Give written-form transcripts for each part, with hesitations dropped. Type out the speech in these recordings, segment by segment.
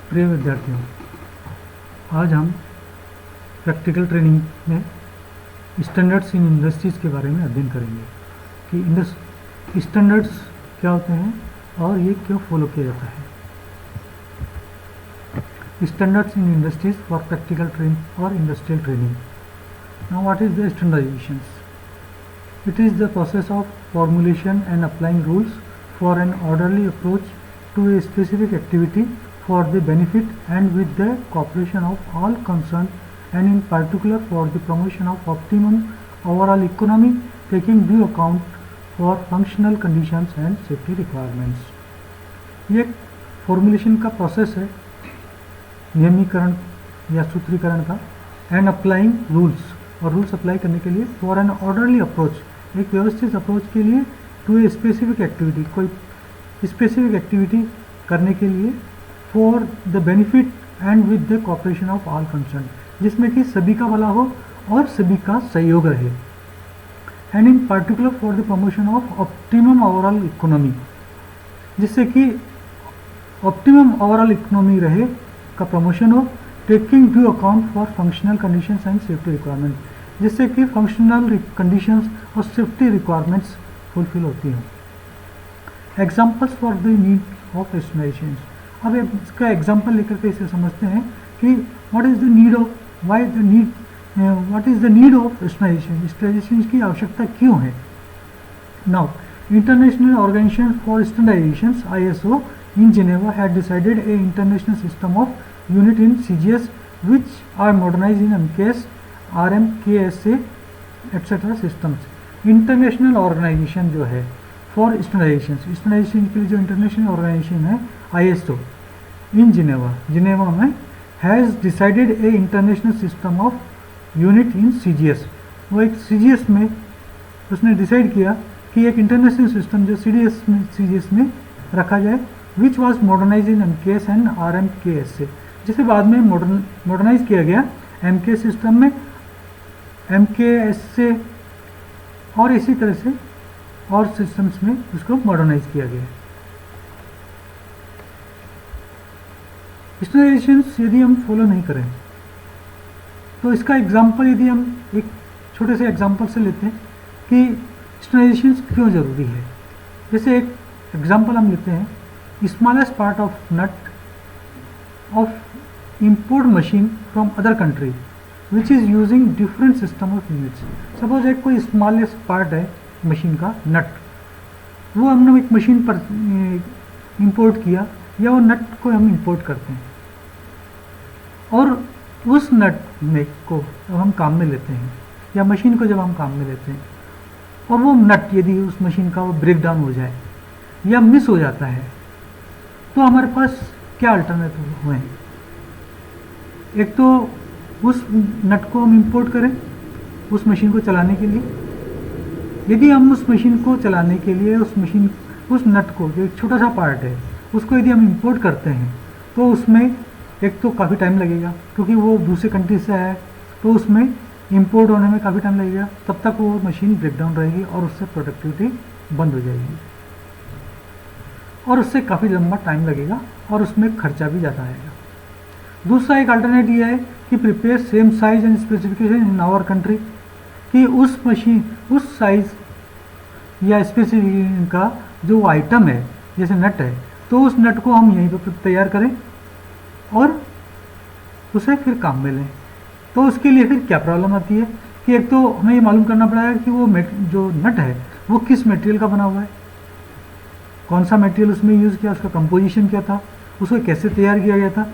प्रिय विद्यार्थियों, आज हम प्रैक्टिकल ट्रेनिंग में स्टैंडर्ड्स इन इंडस्ट्रीज़ के बारे में अध्ययन करेंगे कि स्टैंडर्ड्स क्या होते हैं और ये क्यों फॉलो किया जाता है। Standards in industries for practical training और industrial training. Now what is the standardisations? It is the process of formulation and applying rules for an orderly approach to a specific activity for the benefit and with the cooperation of all concerned, and in particular for the promotion of optimum overall economy, taking due account for functional conditions and safety requirements. ये formulation का process है, नियमीकरण या सूत्रीकरण का, and applying rules, और rules apply करने के लिए फॉर एन ऑर्डरली अप्रोच, एक व्यवस्थित अप्रोच के लिए, टू ए स्पेसिफिक एक्टिविटी, कोई स्पेसिफिक एक्टिविटी करने के लिए, for the benefit and with the cooperation of all concern, जिसमें कि सभी का भला हो और सभी का सहयोग रहे, and in particular for the promotion of optimum overall economy, जिससे कि ऑप्टिमम ओवरऑल इकोनॉमी रहे का प्रमोशन हो, taking due account for functional conditions and safety requirement, जिससे कि फंक्शनल कंडीशंस और सेफ्टी रिक्वायरमेंट्स फुलफिल होती हैं। Examples for the need of standardisation. अब इसका एग्जाम्पल लेकर के इसे समझते हैं कि what is the need of, what is the need of standardisation, standardisation की आवश्यकता क्यों है। Now international organisation for standardisation ISO in Geneva had decided a international system of unit in CGS which are modernized in MKS, RMKSA etc. systems. International organisation जो है for standardisation के लिए जो international organisation है ISO in Geneva में has decided a international system of unit in CGS, वो एक CGS में उसने डिसाइड किया कि एक इंटरनेशनल सिस्टम जो CGS में रखा जाए, which was modernise in MKS and RMKS से, जिसे बाद में मॉडर्नाइज किया गया MKS सिस्टम में, MKS से, और इसी तरह से और सिस्टम्स में उसको मॉडर्नाइज किया गया। स्टैंडर्डाइजेशन यदि हम फॉलो नहीं करें तो इसका एग्जाम्पल यदि हम एक छोटे से एग्जाम्पल से लेते हैं कि स्टैंडर्डाइजेशन क्यों ज़रूरी है। जैसे एक एग्जाम्पल हम लेते हैं, smallest part of nut of import machine from other country which is using different system of units. Suppose एक कोई स्मॉलेस्ट पार्ट है मशीन का, नट, वो हमने एक मशीन पर इंपोर्ट किया, या वो नट को हम इंपोर्ट करते हैं, और उस नट में को जब हम काम में लेते हैं, या मशीन को जब हम काम में लेते हैं, और वो नट यदि उस मशीन का वो ब्रेक डाउन हो जाए या मिस हो जाता है, तो हमारे पास क्या अल्टरनेटिव हुए हैं। एक तो उस नट को हम इंपोर्ट करें उस मशीन को चलाने के लिए। यदि हम उस मशीन को चलाने के लिए उस नट को, जो एक छोटा सा पार्ट है, उसको यदि हम इंपोर्ट करते हैं तो उसमें एक तो काफ़ी टाइम लगेगा, क्योंकि वो दूसरे कंट्री से है, तो उसमें इंपोर्ट होने में काफ़ी टाइम लगेगा, तब तक वो मशीन ब्रेक डाउन रहेगी और उससे प्रोडक्टिविटी बंद हो जाएगी, और उससे काफ़ी लंबा टाइम लगेगा और उसमें खर्चा भी ज़्यादा आएगा। दूसरा एक अल्टरनेट ये है कि prepare same size and specification in our country, कि उस मशीन, उस साइज या स्पेसिफिकेशन का जो आइटम है, जैसे नट है, तो उस नट को हम यहीं पर तैयार करें और उसे फिर काम में लें। तो उसके लिए फिर क्या प्रॉब्लम आती है कि एक तो हमें ये मालूम करना पड़ेगा कि वो जो नट है वो किस मटेरियल का बना हुआ है, कौन सा मटेरियल उसमें यूज़ किया, उसका कंपोजिशन क्या था, उसको कैसे तैयार किया गया था।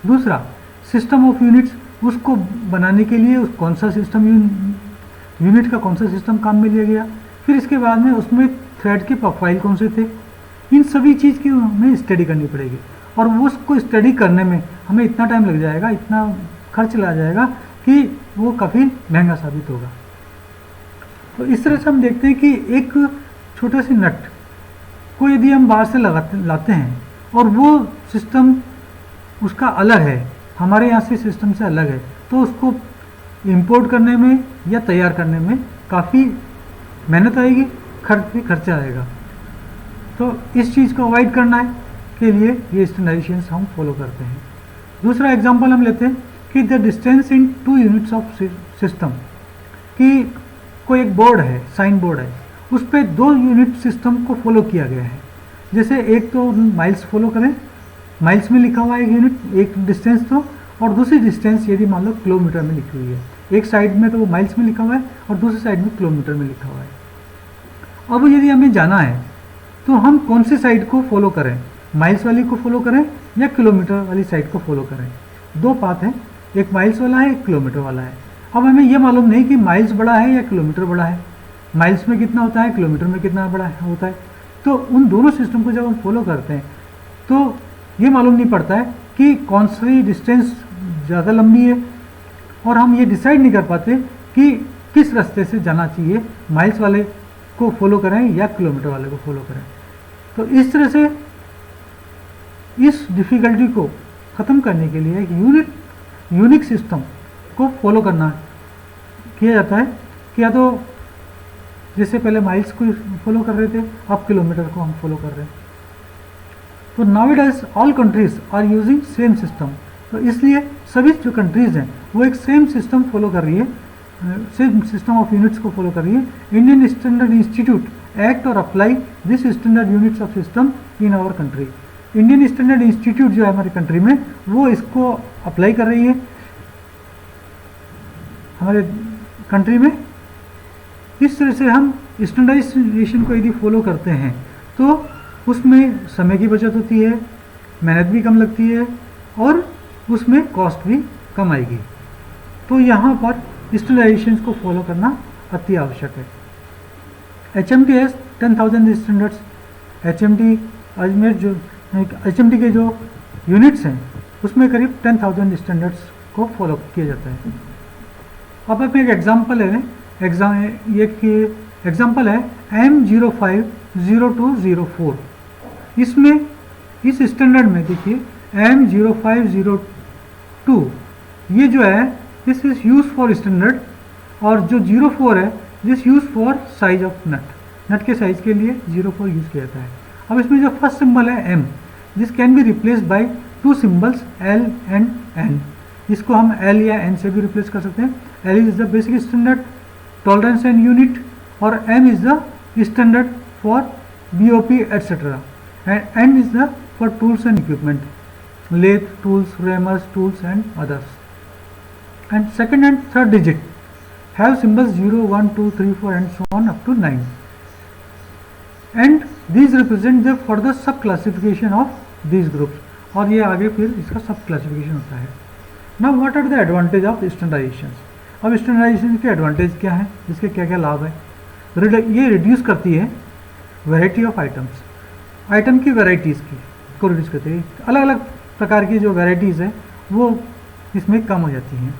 दूसरा सिस्टम ऑफ यूनिट्स, उसको बनाने के लिए उस कौन सा सिस्टम, यूनिट का कौन सा सिस्टम काम में लिया गया। फिर इसके बाद में उसमें थ्रेड के प्रोफाइल कौन से थे, इन सभी चीज़ की हमें स्टडी करनी पड़ेगी, और वो उसको स्टडी करने में हमें इतना टाइम लग जाएगा, इतना खर्च ला जाएगा कि वो काफ़ी महंगा साबित होगा। तो इस तरह से हम देखते हैं कि एक छोटे से नट को यदि हम बाहर से लाते हैं और वो सिस्टम उसका अलग है, हमारे यहाँ से सिस्टम से अलग है, तो उसको इंपोर्ट करने में या तैयार करने में काफ़ी मेहनत आएगी, खर्चा आएगा। तो इस चीज़ को अवॉइड करना है के लिए ये स्टैंडर्डाइजेशन हम फॉलो करते हैं। दूसरा एग्जांपल हम लेते हैं कि the distance in 2 units of system, कि कोई एक बोर्ड है, साइन बोर्ड है, उस पर 2 यूनिट सिस्टम को फॉलो किया गया है। जैसे एक तो माइल्स फॉलो करें, माइल्स में लिखा हुआ है एक यूनिट, एक डिस्टेंस तो, और दूसरी डिस्टेंस यदि मान लो किलोमीटर में लिखी हुई है। एक साइड में तो वो माइल्स में लिखा हुआ है और दूसरी साइड में किलोमीटर में लिखा हुआ है। अब यदि हमें जाना है तो हम कौन सी साइड को फॉलो करें, माइल्स वाली को फॉलो करें या किलोमीटर वाली साइड को फॉलो करें। 2 पाथ हैं, एक माइल्स वाला है, एक किलोमीटर वाला है। अब हमें ये मालूम नहीं कि माइल्स बड़ा है या किलोमीटर बड़ा है, माइल्स में कितना होता है, किलोमीटर में कितना बड़ा होता है। तो उन दोनों सिस्टम को जब हम फॉलो करते हैं तो ये मालूम नहीं पड़ता है कि कौन सी डिस्टेंस ज़्यादा लंबी है, और हम ये डिसाइड नहीं कर पाते कि किस रास्ते से जाना चाहिए, माइल्स वाले को फॉलो करें या किलोमीटर वाले को फॉलो करें। तो इस तरह से इस डिफ़िकल्टी को ख़त्म करने के लिए एक यूनिक सिस्टम को फॉलो करना किया जाता है कि या तो जैसे पहले माइल्स को फॉलो कर रहे थे, अब किलोमीटर को हम फॉलो कर रहे हैं। तो nowadays all countries are using same system. तो इसलिए सभी जो कंट्रीज़ हैं वो एक सेम सिस्टम फॉलो कर रही है, सेम सिस्टम ऑफ यूनिट्स को फॉलो कर रही है। इंडियन स्टैंडर्ड इंस्टीट्यूट एक्ट और apply this standard units of system in our country. Indian standard institute जो है हमारी कंट्री में, वो इसको अप्लाई कर रही है हमारे कंट्री में। इस तरह से हम स्टैंडर्डाइजेशन को यदि फॉलो करते हैं तो उसमें समय की बचत होती है, मेहनत भी कम लगती है और उसमें कॉस्ट भी कम आएगी। तो यहाँ पर स्टैंडर्डाइजेशन को फॉलो करना अति आवश्यक है। HMT has 10,000 standards. HMT Ajmer जो HMT के जो यूनिट्स हैं उसमें करीब 10,000 स्टैंडर्ड्स को फॉलो किया जाता है। अब आप एक एग्जाम्पल है, एग्जाम्पल है M050204। इसमें इस स्टैंडर्ड में देखिए M0502 ये जो है this is use for standard, और जो 04 है this use for size of nut के साइज के लिए 04 यूज किया जाता है। अब इसमें जो फर्स्ट सिंबल है M, this can be replace by 2 symbols L and N। इसको हम L या N से भी रिप्लेस कर सकते हैं। L is the basic standard tolerance and unit, और M is the standard for BOP etcetera, and N is the for tools and equipment, lathe tools, rammers tools and others. And second and third digit have symbols 0, 1, 2, 3, 4 and so on up to 9. And these represent the further sub classification of these groups. और ये आगे फिर इसका सब classification होता है। Now what are the advantage of standardization? अब standardisation के एडवांटेज क्या हैं, इसके क्या क्या लाभ है। ये रिड्यूस करती है वैरायटी ऑफ आइटम्स, आइटम की वैराइटीज़ को रिड्यूस करती है। अलग अलग प्रकार की जो वैराइटीज़ है वो इसमें कम हो जाती हैं,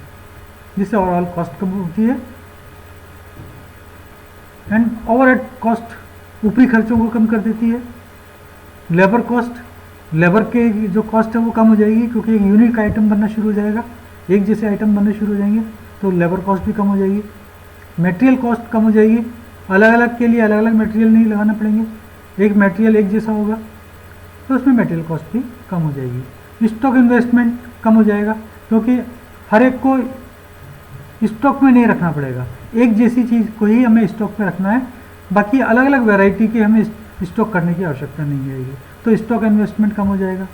जिससे ओवरऑल कॉस्ट कम होती है। एंड ओवरहेड कॉस्ट, ऊपरी खर्चों को कम कर देती है। लेबर कॉस्ट, लेबर के जो कॉस्ट है वो कम हो जाएगी, क्योंकि एक यूनिक आइटम बनना शुरू हो जाएगा, एक जैसे आइटम बनने शुरू हो जाएंगे तो लेबर कॉस्ट भी कम हो जाएगी। मटेरियल कॉस्ट कम हो जाएगी, अलग अलग के लिए अलग अलग मटेरियल नहीं लगाना पड़ेंगे, एक मटेरियल एक जैसा होगा तो उसमें मटेरियल कॉस्ट भी कम हो जाएगी। स्टॉक इन्वेस्टमेंट कम हो जाएगा, क्योंकि हर एक को स्टॉक में नहीं रखना पड़ेगा, एक जैसी चीज़ को ही हमें स्टॉक में रखना है, बाकी अलग अलग वैरायटी के हमें स्टॉक करने की आवश्यकता नहीं आएगी, तो स्टॉक इन्वेस्टमेंट कम हो जाएगा।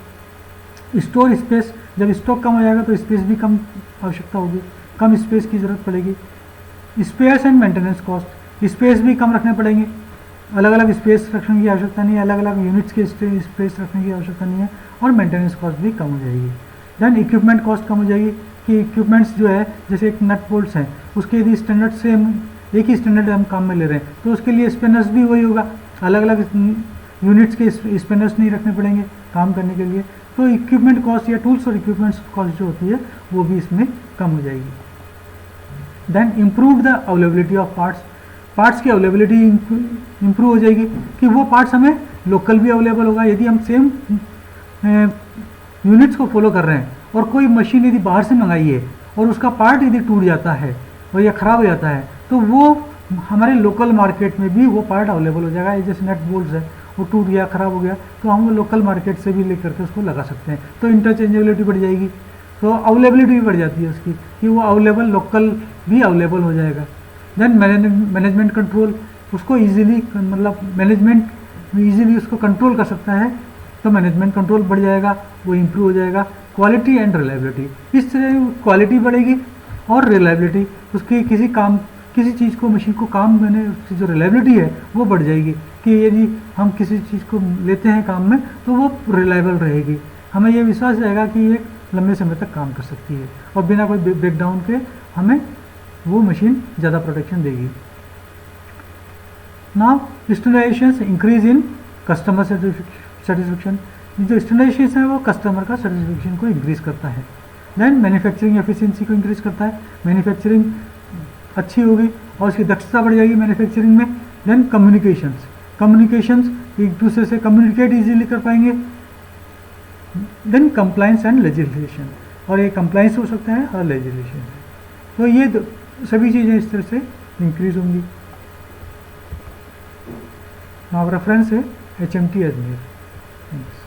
स्टोर स्पेस, जब स्टॉक कम हो जाएगा तो स्पेस भी कम आवश्यकता होगी, कम स्पेस की ज़रूरत पड़ेगी। Spares and maintenance cost, space भी कम रखने पड़ेंगे, अलग अलग स्पेस रखने की आवश्यकता नहीं है, अलग अलग यूनिट्स के स्पेस रखने की आवश्यकता नहीं है, और मेंटेनेंस कॉस्ट भी कम हो जाएगी। देन इक्विपमेंट कॉस्ट कम हो जाएगी, कि इक्विपमेंट्स जो है जैसे एक नट बोल्ट्स हैं उसके यदि स्टैंडर्ड सेम एक ही स्टैंडर्ड हम काम में ले रहे हैं तो उसके लिए स्पेनर्स भी वही होगा, अलग अलग यूनिट्स के स्पेनर्स नहीं रखने पड़ेंगे काम करने के लिए, तो इक्विपमेंट कॉस्ट या टूल्स और इक्विपमेंट्स कॉस्ट जो होती है वो भी इसमें कम हो जाएगी। Then improve the availability of parts, parts की अवेलेबिलिटी इम्प्रूव हो जाएगी कि वो पार्ट्स हमें लोकल भी अवेलेबल होगा। यदि हम सेम यूनिट्स को फॉलो कर रहे हैं और कोई मशीन यदि बाहर से मंगाई है और उसका पार्ट यदि टूट जाता है और या ख़राब हो जाता है तो वो हमारे लोकल मार्केट में भी वो पार्ट अवेलेबल हो जाएगा। जैसे नट बोल्ट्स है वो टूट गया, ख़राब हो गया, तो हम वो लोकल मार्केट से भी लेकर के उसको लगा सकते हैं, तो इंटरचेंजेबिलिटी बढ़ जाएगी। तो अवेलेबिलिटी भी बढ़ जाती है उसकी, कि वो अवेलेबल लोकल भी अवेलेबल हो जाएगा। देन मैनेजमेंट कंट्रोल, उसको इजीली मतलब मैनेजमेंट इजीली उसको कंट्रोल कर सकता है, तो मैनेजमेंट कंट्रोल बढ़ जाएगा, वो इम्प्रूव हो जाएगा। क्वालिटी एंड रिलायबिलिटी, इस तरह क्वालिटी बढ़ेगी और रिलायबिलिटी, उसकी किसी चीज़ को मशीन को काम में उसकी जो रिलायबिलिटी है वो बढ़ जाएगी, कि यदि हम किसी चीज़ को लेते हैं काम में तो वो रिलायबल रहेगी, हमें ये विश्वास रहेगा कि ये लंबे समय तक काम कर सकती है और बिना कोई ब्रेकडाउन के हमें वो मशीन ज़्यादा प्रोटेक्शन देगी। Now standardisation increase in customer satisfaction, जो स्टैंडर्डाइजेशन है वो कस्टमर का सेटिस्फेक्शन को इंक्रीज करता है। देन मैन्युफैक्चरिंग एफिशिएंसी को इंक्रीज करता है, मैन्युफैक्चरिंग अच्छी होगी और उसकी दक्षता बढ़ जाएगी मैन्युफैक्चरिंग में। देन कम्युनिकेशंस एक दूसरे से कम्युनिकेट इजीली कर पाएंगे। देन कंप्लायंस एंड लेजिस्लेशन, और ये कंप्लायंस हो सकता है और लेजिस्लेशन, तो ये सभी चीज़ें इस तरह से इंक्रीज होंगी। नाउ रेफरेंस है HMT अजमेर। थैंक्स।